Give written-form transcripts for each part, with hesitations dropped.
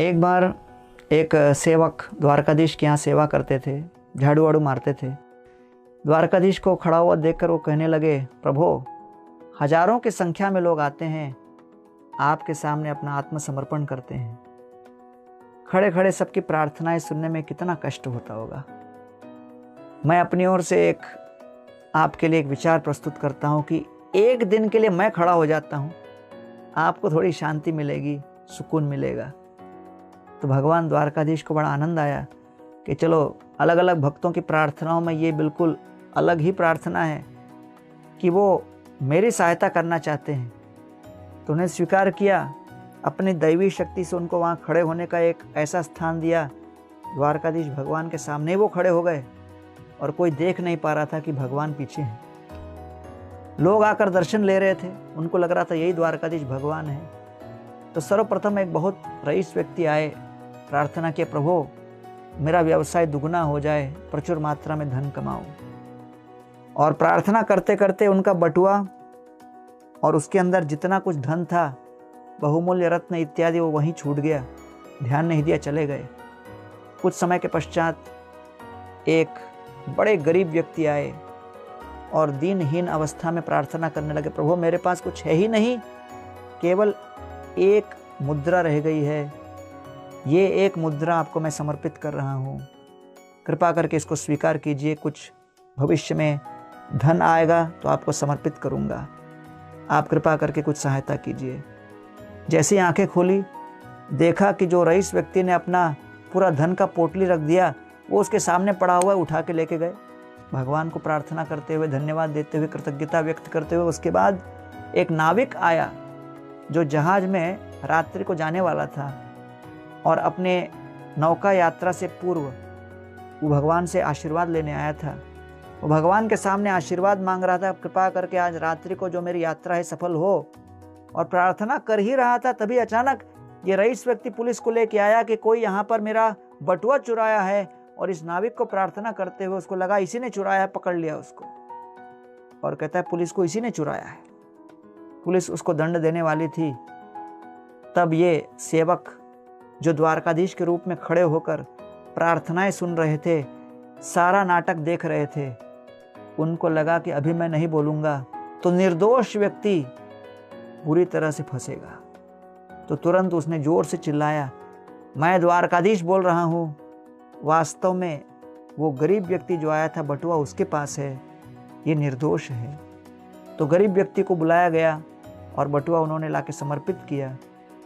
एक बार एक सेवक द्वारकाधीश के यहाँ सेवा करते थे, झाड़ू वाड़ू मारते थे। द्वारकाधीश को खड़ा हुआ देखकर वो कहने लगे, प्रभु हजारों की संख्या में लोग आते हैं, आपके सामने अपना आत्मसमर्पण करते हैं, खड़े खड़े सबकी प्रार्थनाएं सुनने में कितना कष्ट होता होगा। मैं अपनी ओर से आपके लिए एक विचार प्रस्तुत करता हूँ कि एक दिन के लिए मैं खड़ा हो जाता हूँ, आपको थोड़ी शांति मिलेगी, सुकून मिलेगा। तो भगवान द्वारकाधीश को बड़ा आनंद आया कि चलो अलग अलग भक्तों की प्रार्थनाओं में ये बिल्कुल अलग ही प्रार्थना है कि वो मेरी सहायता करना चाहते हैं। तो उन्हें स्वीकार किया, अपनी दैवी शक्ति से उनको वहाँ खड़े होने का एक ऐसा स्थान दिया। द्वारकाधीश भगवान के सामने वो खड़े हो गए और कोई देख नहीं पा रहा था कि भगवान पीछे हैं। लोग आकर दर्शन ले रहे थे, उनको लग रहा था यही द्वारकाधीश भगवान है। तो सर्वप्रथम एक बहुत रईस व्यक्ति आए, प्रार्थना किए, प्रभु मेरा व्यवसाय दुगना हो जाए, प्रचुर मात्रा में धन कमाऊं। और प्रार्थना करते करते उनका बटुआ और उसके अंदर जितना कुछ धन था, बहुमूल्य रत्न इत्यादि, वो वहीं छूट गया, ध्यान नहीं दिया, चले गए। कुछ समय के पश्चात एक बड़े गरीब व्यक्ति आए और दीनहीन अवस्था में प्रार्थना करने लगे, प्रभु मेरे पास कुछ है ही नहीं, केवल एक मुद्रा रह गई है, ये एक मुद्रा आपको मैं समर्पित कर रहा हूँ, कृपा करके इसको स्वीकार कीजिए, कुछ भविष्य में धन आएगा तो आपको समर्पित करूँगा, आप कृपा करके कुछ सहायता कीजिए। जैसी आंखें खोली, देखा कि जो रईस व्यक्ति ने अपना पूरा धन का पोटली रख दिया, वो उसके सामने पड़ा हुआ उठा के लेके गए। भगवान को प्रार्थना करते हुए, धन्यवाद देते हुए, कृतज्ञता व्यक्त करते हुए। उसके बाद एक नाविक आया जो जहाज में रात्रि को जाने वाला था और अपने नौका यात्रा से पूर्व वो भगवान से आशीर्वाद लेने आया था। वो भगवान के सामने आशीर्वाद मांग रहा था, कृपा करके आज रात्रि को जो मेरी यात्रा है सफल हो। और प्रार्थना कर ही रहा था, तभी अचानक ये रईस व्यक्ति पुलिस को लेके आया कि कोई यहाँ पर मेरा बटुआ चुराया है। और इस नाविक को प्रार्थना करते हुए उसको लगा इसी ने चुराया है, पकड़ लिया उसको और कहता है पुलिस को इसी ने चुराया है। पुलिस उसको दंड देने वाली थी। तब ये सेवक जो द्वारकाधीश के रूप में खड़े होकर प्रार्थनाएं सुन रहे थे, सारा नाटक देख रहे थे, उनको लगा कि अभी मैं नहीं बोलूँगा तो निर्दोष व्यक्ति बुरी तरह से फंसेगा। तो तुरंत उसने जोर से चिल्लाया, मैं द्वारकाधीश बोल रहा हूँ, वास्तव में वो गरीब व्यक्ति जो आया था बटुआ उसके पास है, ये निर्दोष है। तो गरीब व्यक्ति को बुलाया गया और बटुआ उन्होंने लाके समर्पित किया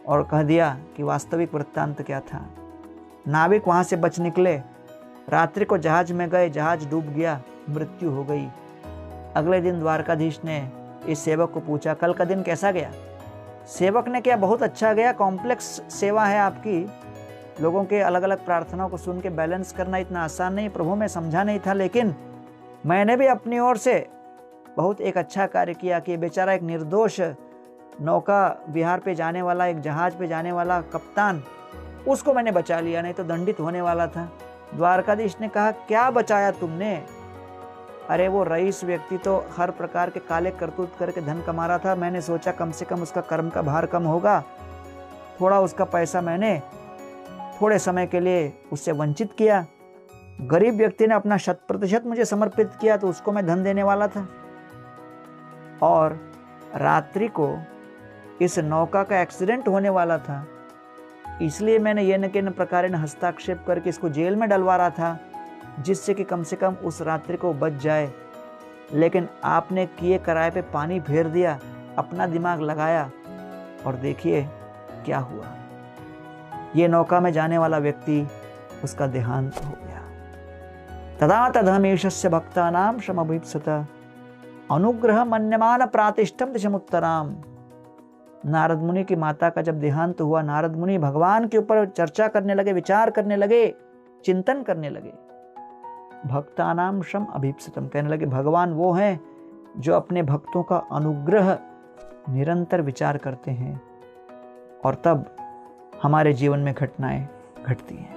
और कह दिया कि वास्तविक वृत्तांत क्या था। नाविक वहाँ से बच निकले, रात्रि को जहाज में गए, जहाज डूब गया, मृत्यु हो गई। अगले दिन द्वारकाधीश ने इस सेवक को पूछा, कल का दिन कैसा गया? सेवक ने क्या, बहुत अच्छा गया, कॉम्प्लेक्स सेवा है आपकी, लोगों के अलग अलग प्रार्थनाओं को सुन के बैलेंस करना इतना आसान नहीं, प्रभु मैं समझा नहीं था, लेकिन मैंने भी अपनी ओर से बहुत एक अच्छा कार्य किया कि बेचारा एक निर्दोष नौका विहार पे जाने वाला, एक जहाज पे जाने वाला कप्तान, उसको मैंने बचा लिया, नहीं तो दंडित होने वाला था। द्वारकाधीश ने कहा, क्या बचाया तुमने? अरे वो रईस व्यक्ति तो हर प्रकार के काले करतूत करके धन कमा रहा था, मैंने सोचा कम से कम उसका कर्म का भार कम होगा, थोड़ा उसका पैसा मैंने थोड़े समय के लिए उससे वंचित किया। गरीब व्यक्ति ने अपना 100% मुझे समर्पित किया तो उसको मैं धन देने वाला था। और रात्रि को इस नौका का एक्सीडेंट होने वाला था, इसलिए मैंने ये न के न प्रकार हस्ताक्षेप करके इसको जेल में डलवा रहा था, जिससे कि कम से कम उस रात्रि को बच जाए। लेकिन आपने किए कराए पे पानी फेर दिया, अपना दिमाग लगाया और देखिए क्या हुआ। ये नौका में जाने वाला व्यक्ति, उसका देहांत हो गया। तदा तदहमेशस्य भक्तानां शमभीप्सत अनुग्रह मन्यमान प्रातिष्ठम दिशमुत्तराम। नारद मुनि की माता का जब देहांत हुआ, नारद मुनि भगवान के ऊपर चर्चा करने लगे, विचार करने लगे, चिंतन करने लगे। भक्तानाम शम अभीप्सितम, कहने लगे भगवान वो हैं जो अपने भक्तों का अनुग्रह निरंतर विचार करते हैं और तब हमारे जीवन में घटनाएं घटती हैं।